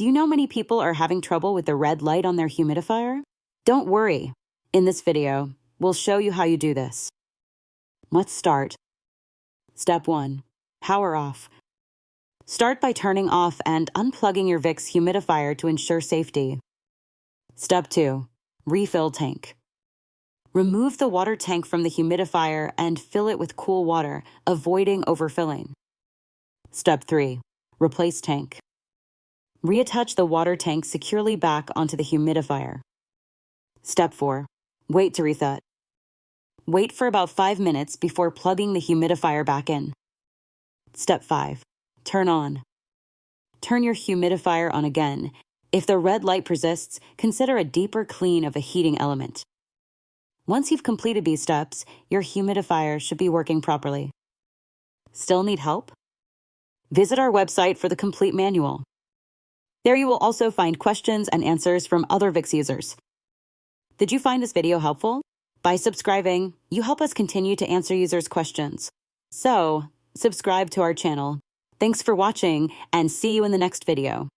Do you know many people are having trouble with the red light on their humidifier? Don't worry. In this video, we'll show you how you do this. Let's start. Step 1. Power off. Start by turning off and unplugging your Vicks humidifier to ensure safety. Step 2. Refill tank. Remove the water tank from the humidifier and fill it with cool water, avoiding overfilling. Step 3. Replace tank. Reattach the water tank securely back onto the humidifier. Step 4. Wait to reset. Wait for about 5 minutes before plugging the humidifier back in. Step 5. Turn on. Turn your humidifier on again. If the red light persists, consider a deeper clean of a heating element. Once you've completed these steps, your humidifier should be working properly. Still need help? Visit our website for the complete manual. There you will also find questions and answers from other Vicks users. Did you find this video helpful? By subscribing, you help us continue to answer users' questions. So, subscribe to our channel. Thanks for watching, and see you in the next video.